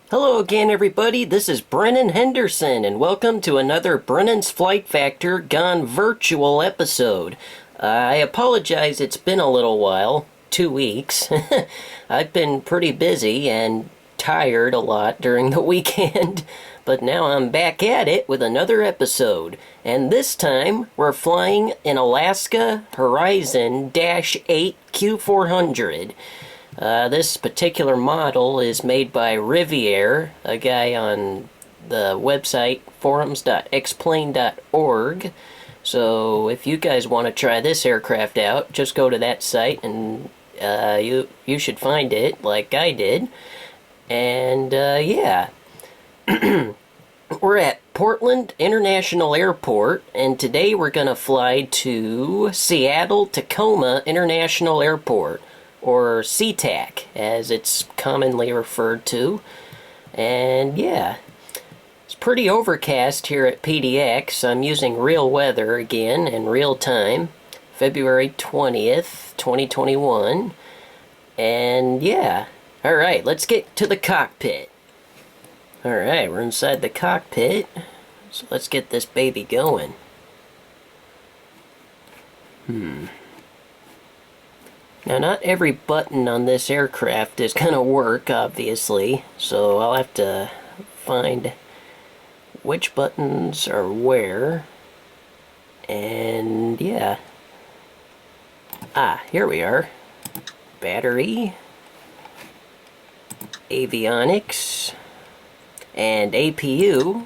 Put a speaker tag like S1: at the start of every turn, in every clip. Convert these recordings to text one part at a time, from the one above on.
S1: Hello again, everybody. This is Brennan Henderson, and welcome to another Brennan's Flight Factor Gone Virtual episode. I apologize, it's been a little while, 2 weeks. I've been pretty busy and tired a lot during the weekend, but now I'm back at it with another episode. And this time, we're flying an Alaska Horizon -8 Q400. This particular model is made by Riviere, a guy on the website forums.xplane.org. So if you guys want to try this aircraft out, just go to that site and you should find it like I did. And yeah, we're at Portland International Airport, and today we're going to fly to Seattle-Tacoma International Airport, or SeaTac, as it's commonly referred to. And yeah, it's pretty overcast here at PDX. I'm using real weather again in real time, February 20th, 2021. And yeah, alright, let's get to the cockpit. Alright, we're inside the cockpit, so let's get this baby going. Now, not every button on this aircraft is going to work, obviously, so I'll have to find which buttons are where, and yeah. Here we are. Battery, avionics, and APU,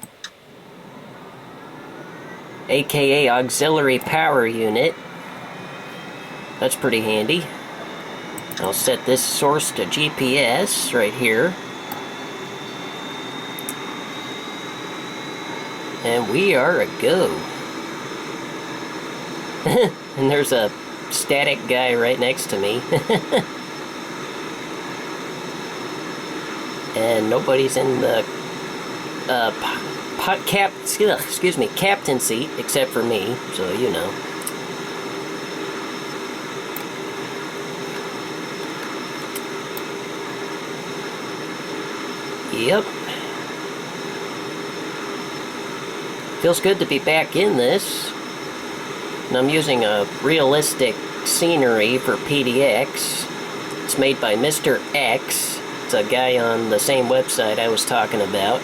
S1: aka Auxiliary Power Unit. That's pretty handy. I'll set this source to GPS right here. And we are a go. And there's a static guy right next to me. And nobody's in the captain seat except for me, so you know. Yep. Feels good to be back in this. And I'm using a realistic scenery for PDX. It's made by Mr. X. It's a guy on the same website I was talking about.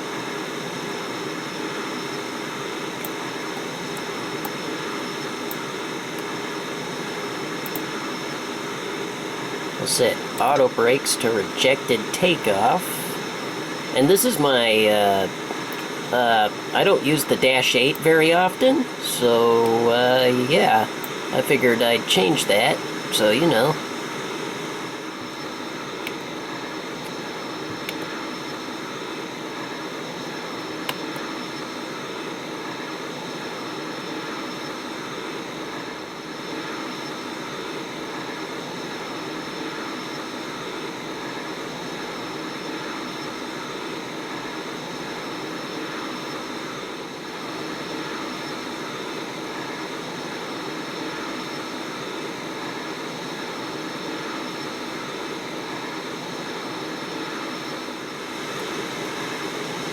S1: I'll set auto brakes to rejected takeoff. And this is my, I don't use the -8 very often, so, yeah, I figured I'd change that, so you know.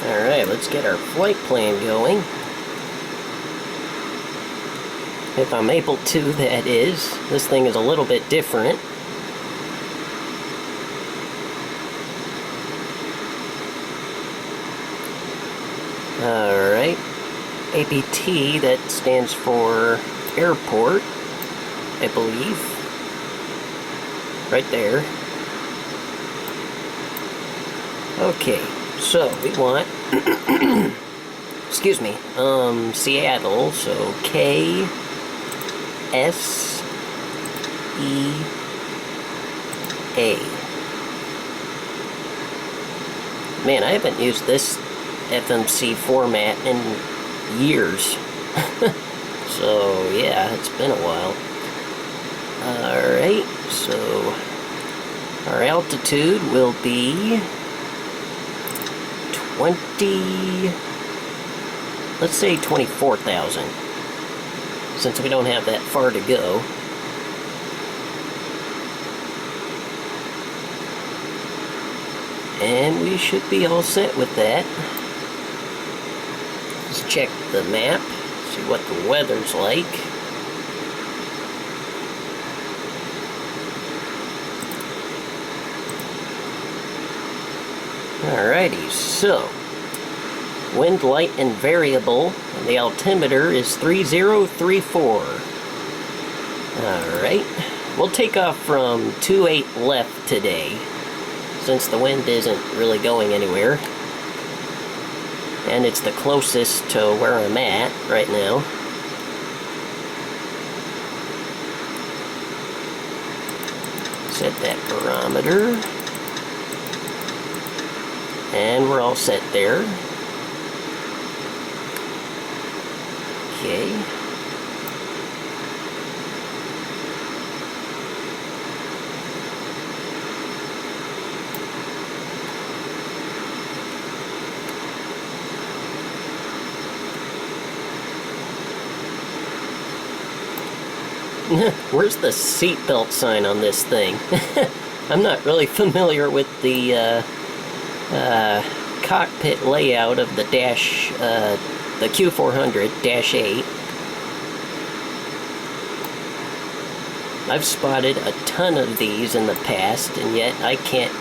S1: Alright, let's get our flight plan going. If I'm able to, that is. This thing is a little bit different. Alright. APT, that stands for airport, I believe. Right there. Okay. So, we want, excuse me, Seattle, so K, S, E, A. Man, I haven't used this FMC format in years. So, yeah, it's been a while. Alright, so our altitude will be 24,000, since we don't have that far to go. And we should be all set with that. Let's check the map, see what the weather's like. Alrighty, so wind light and variable, and the altimeter is 3034. Alright, we'll take off from 28 left today, since the wind isn't really going anywhere. And it's the closest to where I'm at right now. Set that barometer. And we're all set there. Okay. Where's the seatbelt sign on this thing? I'm not really familiar with the cockpit layout of the the Q400-8. I've spotted a ton of these in the past, and yet I can't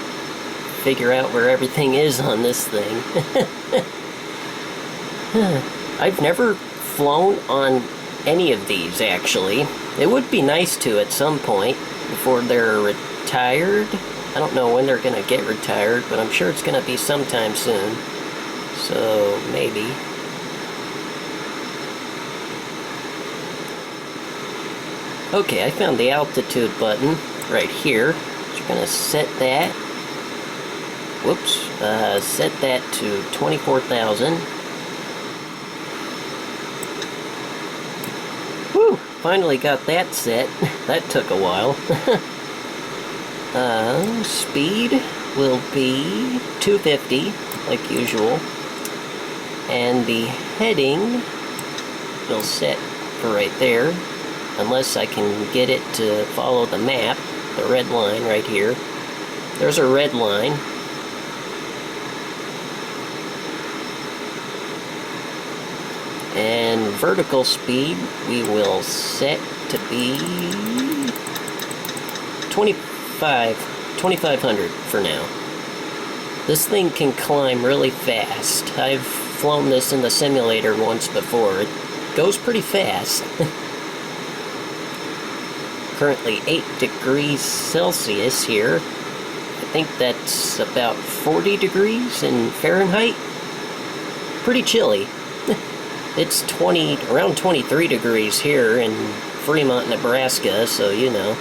S1: figure out where everything is on this thing. I've never flown on any of these, actually. It would be nice to at some point before they're retired. I don't know when they're going to get retired, but I'm sure it's going to be sometime soon. So, maybe. Okay, I found the altitude button right here. So we're going to set that. Whoops. Set that to 24,000. Whew! Finally got that set. That took a while. Speed will be 250, like usual. And the heading will set for right there, unless I can get it to follow the map, the red line right here. There's a red line. And vertical speed we will set to be 2,500 for now. This thing can climb really fast. I've flown this in the simulator once before. It goes pretty fast. Currently 8 degrees Celsius here. I think that's about 40 degrees in Fahrenheit. Pretty chilly. It's around 23 degrees here in Fremont, Nebraska, so you know.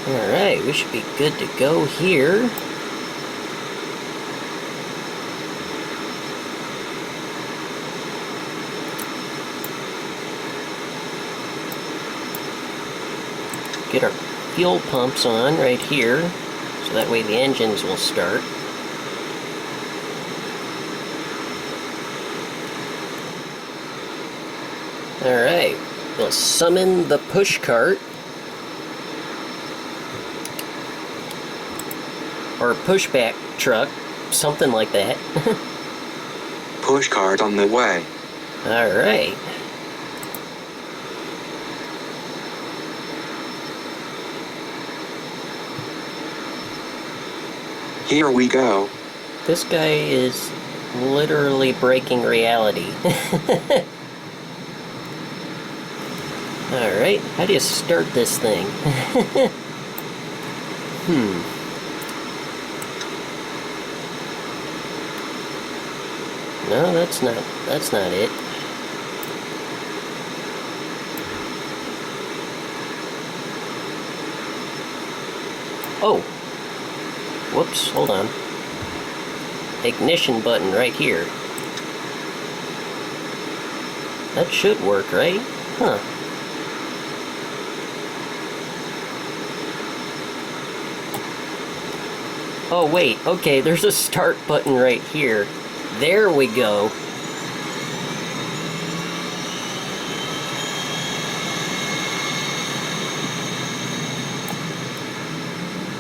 S1: Alright, we should be good to go here. Get our fuel pumps on right here, so that way the engines will start. Alright, we'll summon the push cart. Or pushback truck, something like that.
S2: Push cart on the way.
S1: Alright.
S2: Here we go.
S1: This guy is literally breaking reality. Alright, how do you start this thing? No, that's not it. Oh! Whoops, hold on. Ignition button right here. That should work, right? Huh. Oh wait, okay, there's a start button right here. There we go.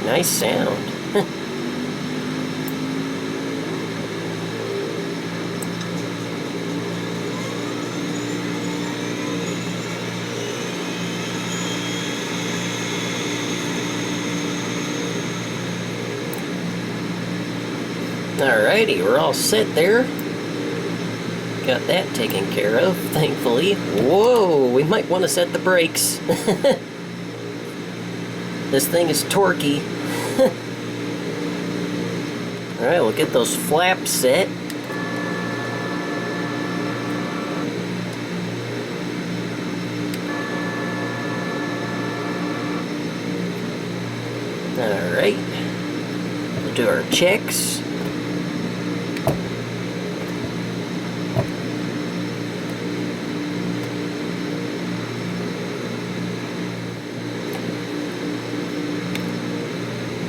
S1: Nice sound. Alrighty, we're all set there. Got that taken care of, thankfully. Whoa, we might want to set the brakes. This thing is torquey. Alright, we'll get those flaps set. Alright. We'll do our checks.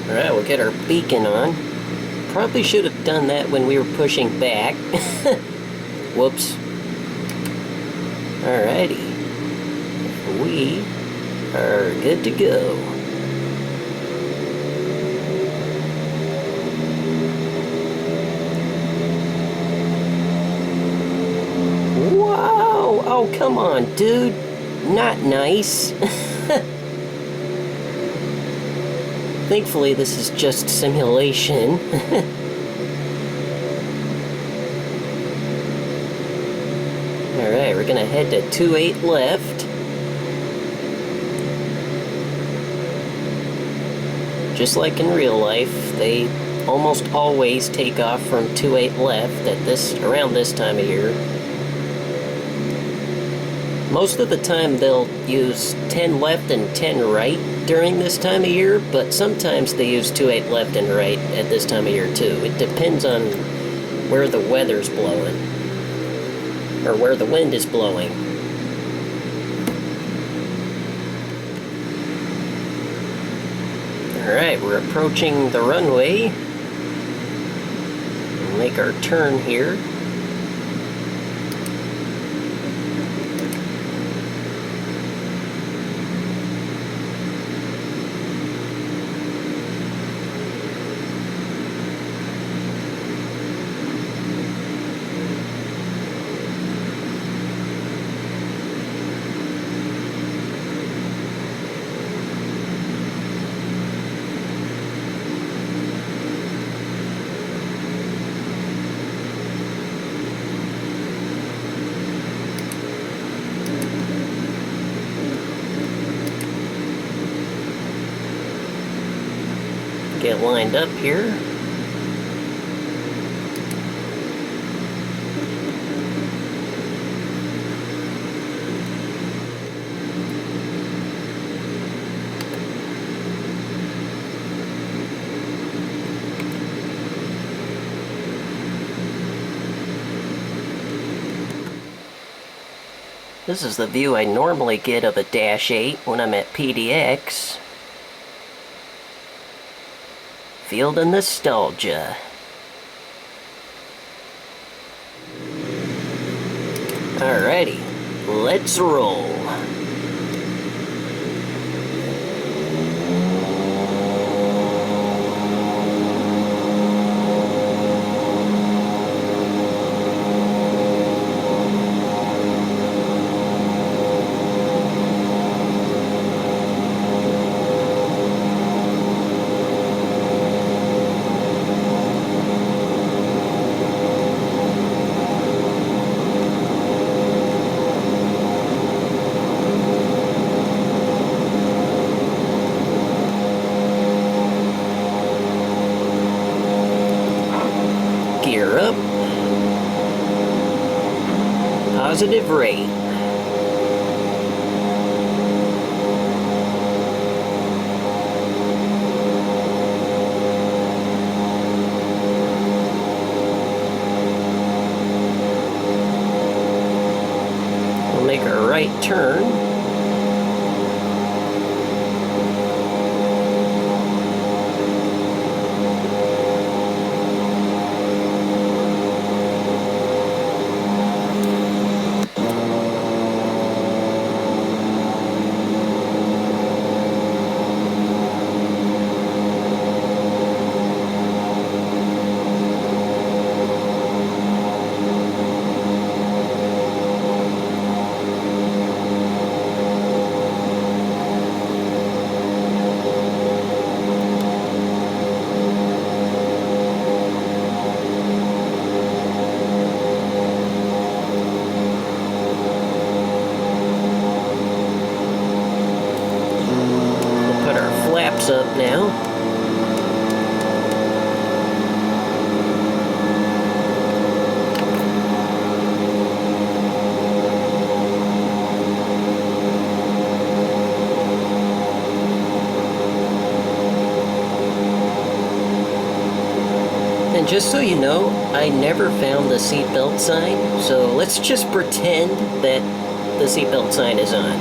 S1: Alright, we'll get our beacon on. Probably should have done that when we were pushing back. Whoops. Alrighty. We are good to go. Wow! Oh, come on, dude. Not nice. Thankfully, this is just simulation. Alright, we're gonna head to 2.8 left. Just like in real life, they almost always take off from 2.8 left at around this time of year. Most of the time they'll use 10 left and 10 right during this time of year, but sometimes they use 2.8 left and right at this time of year too. It depends on where the weather's blowing, or where the wind is blowing. Alright, we're approaching the runway. We'll make our turn here. Get lined up here. This is the view I normally get of a Dash 8 when I'm at PDX. Feel the nostalgia. Alrighty, let's roll. Gear up. Positive rate. We'll make a right turn. Just so you know, I never found the seatbelt sign, so let's just pretend that the seatbelt sign is on.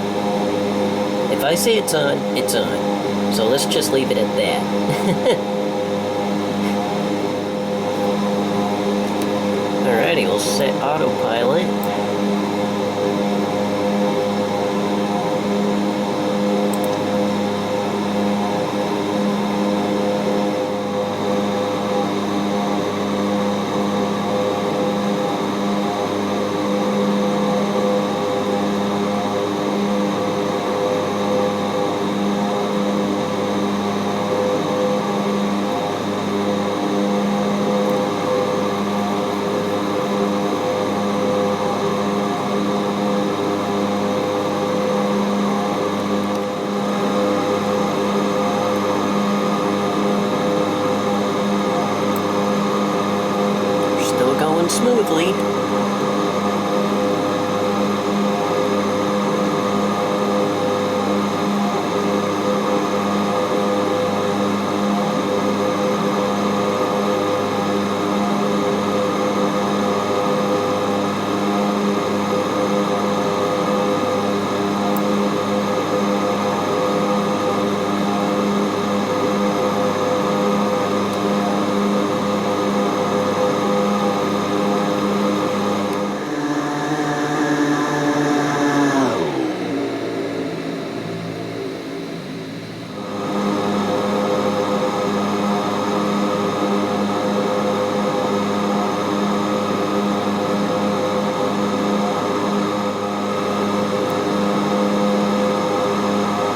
S1: If I say it's on, it's on. So let's just leave it at that. Alrighty, we'll set autopilot. Smoothly.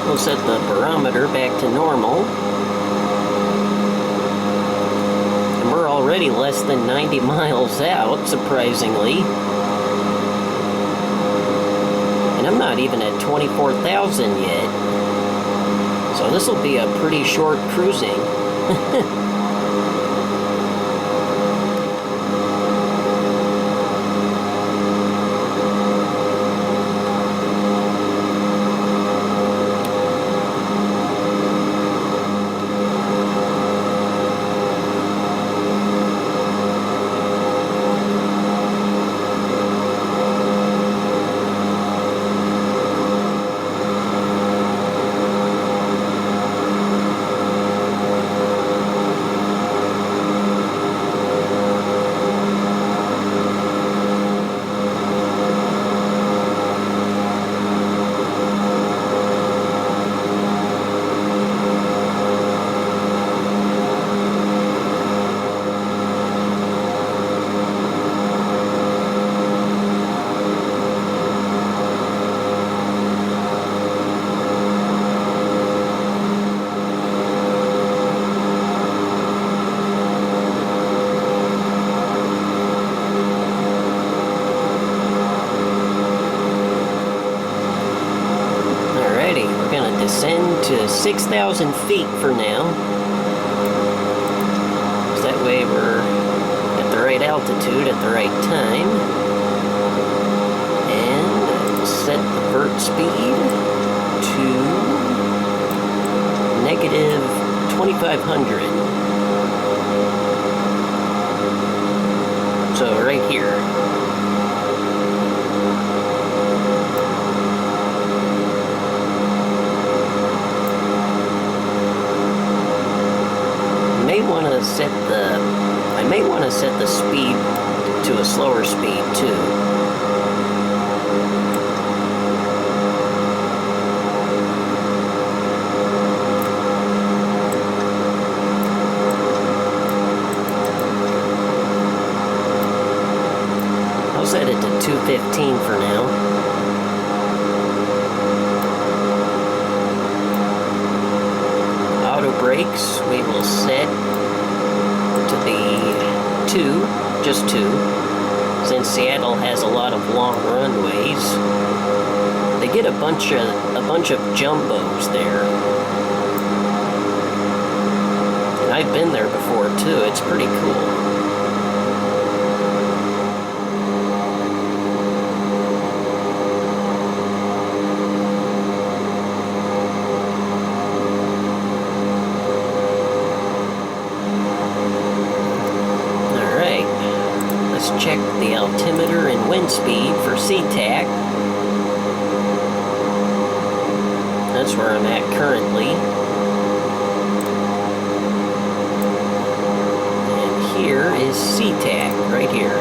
S1: We'll set the barometer back to normal. And we're already less than 90 miles out, surprisingly. And I'm not even at 24,000 yet. So this will be a pretty short cruising. Descend to 6,000 feet for now. So that way we're at the right altitude at the right time. And we'll set the vert speed to negative 2,500. So right here. I may want to set the speed to a slower speed too. I'll set it to 215 for now. Brakes we will set to the 2, just 2, since Seattle has a lot of long runways. They get a bunch of jumbos there, and I've been there before too. It's pretty cool. let's check the altimeter and wind speed for SeaTac. That's where I'm at currently. And here is SeaTac, right here.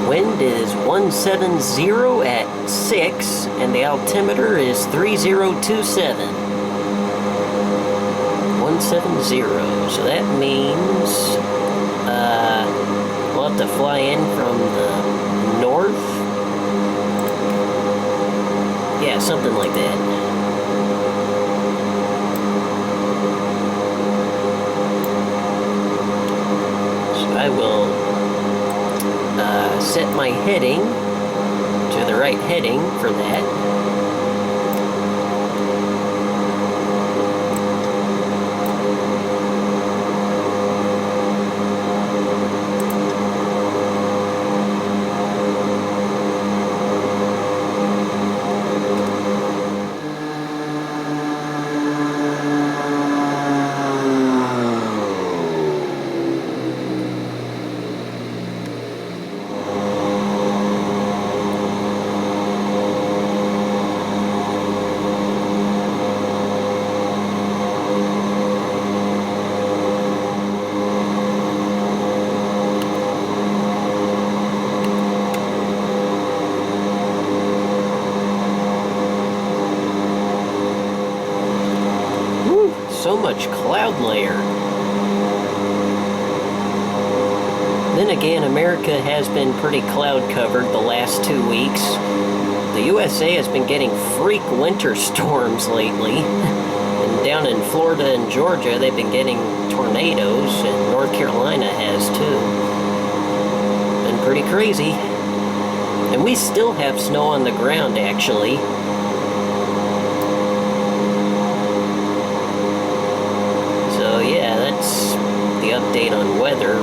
S1: Wind is 170 at 6, and the altimeter is 3027. 170, so that means we'll have to fly in from the north. Yeah, something like that. So I will set my heading to the right heading for that. So much cloud layer. Then again, America has been pretty cloud covered the last 2 weeks. The USA has been getting freak winter storms lately. And down in Florida and Georgia, they've been getting tornadoes, and North Carolina has too. Been pretty crazy. And we still have snow on the ground, actually. Yeah, that's the update on weather.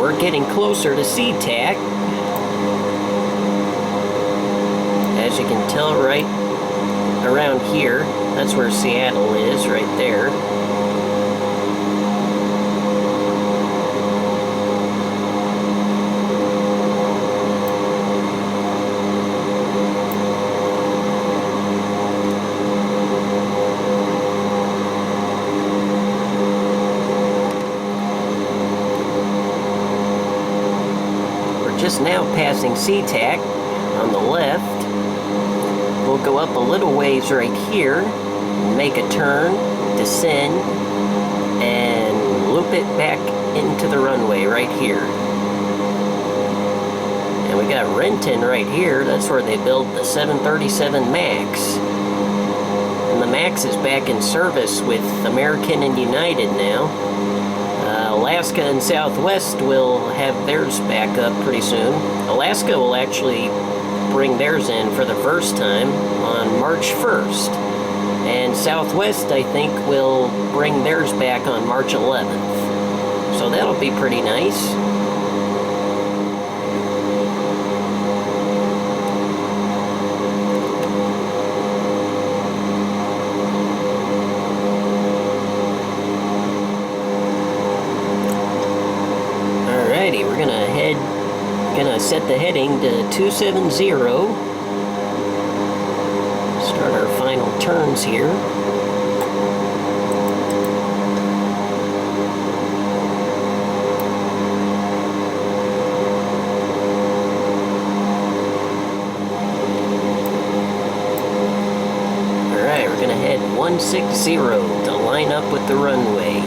S1: We're getting closer to SeaTac. As you can tell, right around here, that's where Seattle is, right there. Just now passing SeaTac on the left. We'll go up a little ways right here, make a turn, descend, and loop it back into the runway right here. And we got Renton right here. That's where they build the 737 MAX. And the MAX is back in service with American and United now. Alaska and Southwest will have theirs back up pretty soon. Alaska will actually bring theirs in for the first time on March 1st. And Southwest, I think, will bring theirs back on March 11th. So that'll be pretty nice. We're gonna set the heading to 270. Start our final turns here. Alright, we're gonna head 160 to line up with the runway.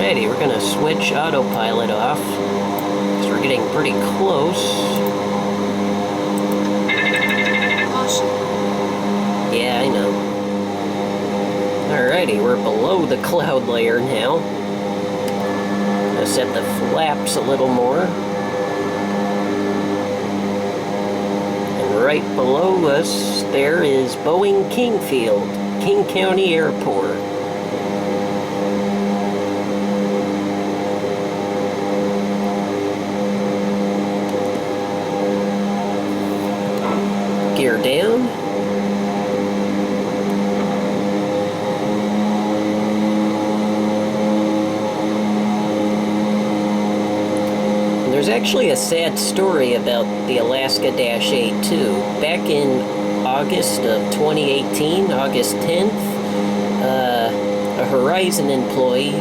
S1: Alrighty, we're gonna switch autopilot off, because we're getting pretty close.
S3: Caution.
S1: Yeah, I know. Alrighty, we're below the cloud layer now. Gonna set the flaps a little more. And right below us, there is Boeing King Field, King County Airport. Gear down. There's actually a sad story about the Alaska Dash 8 too. Back in August of 2018, August 10th, a Horizon employee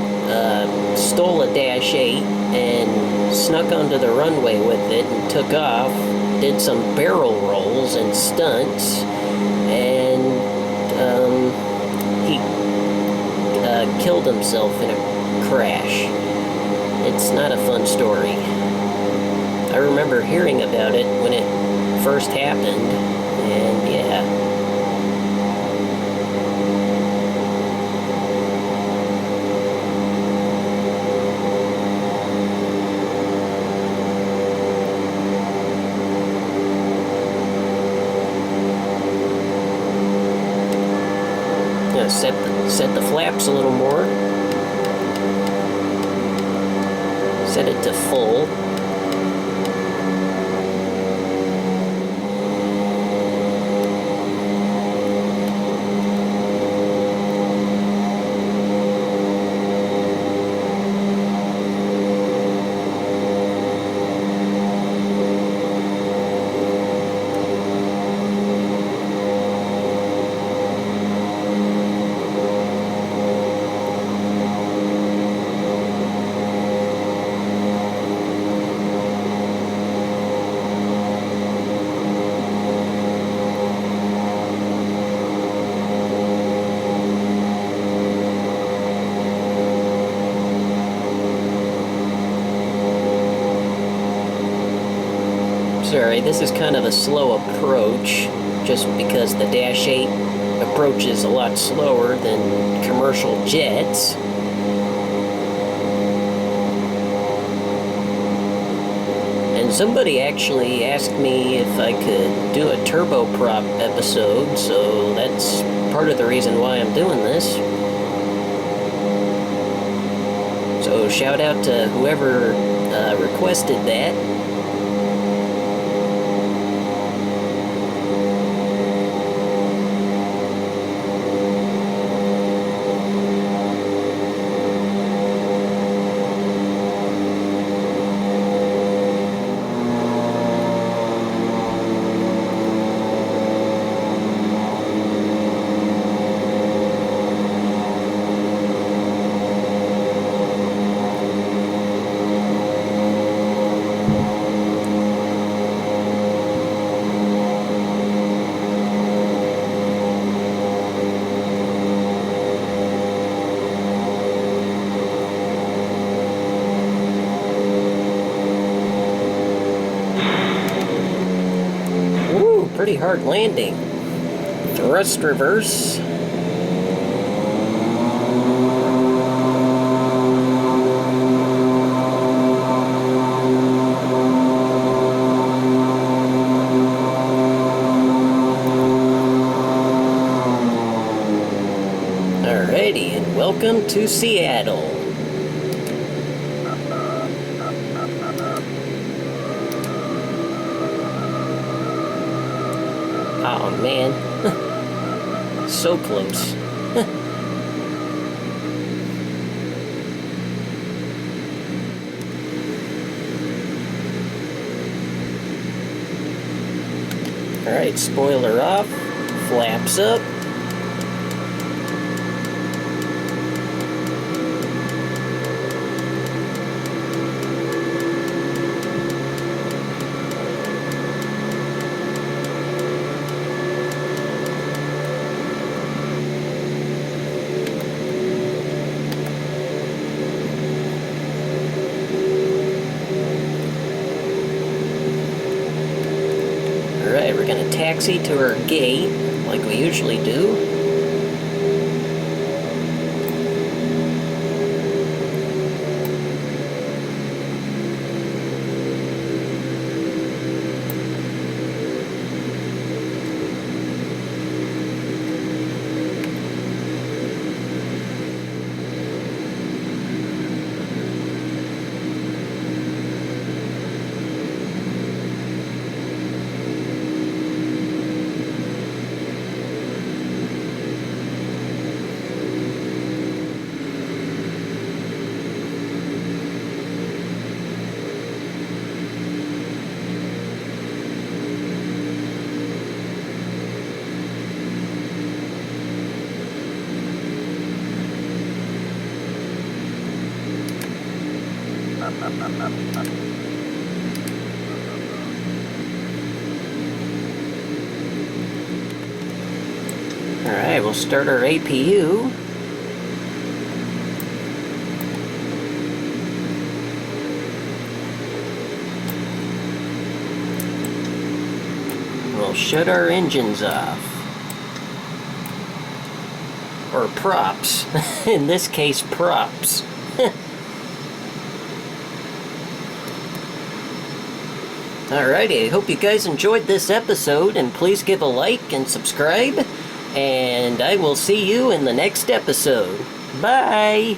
S1: stole a Dash 8 and snuck onto the runway with it and took off, did some barrel rolls and stunts, and he killed himself in a crash. It's not a fun story. I remember hearing about it when it first happened, and yeah. Gonna set the flaps a little more. Set it to full. Sorry, this is kind of a slow approach, just because the Dash 8 approaches a lot slower than commercial jets. And somebody actually asked me if I could do a turboprop episode, so that's part of the reason why I'm doing this. So shout out to whoever requested that. Pretty hard landing. Thrust reverse. Alrighty, and welcome to Seattle. Oh man, so close. Alright, spoiler off, flaps up. taxi to her gate, like we usually do. Alright, we'll start our APU. We'll shut our engines off. Or props. In this case, props. Alrighty, I hope you guys enjoyed this episode, and please give a like and subscribe, and I will see you in the next episode. Bye!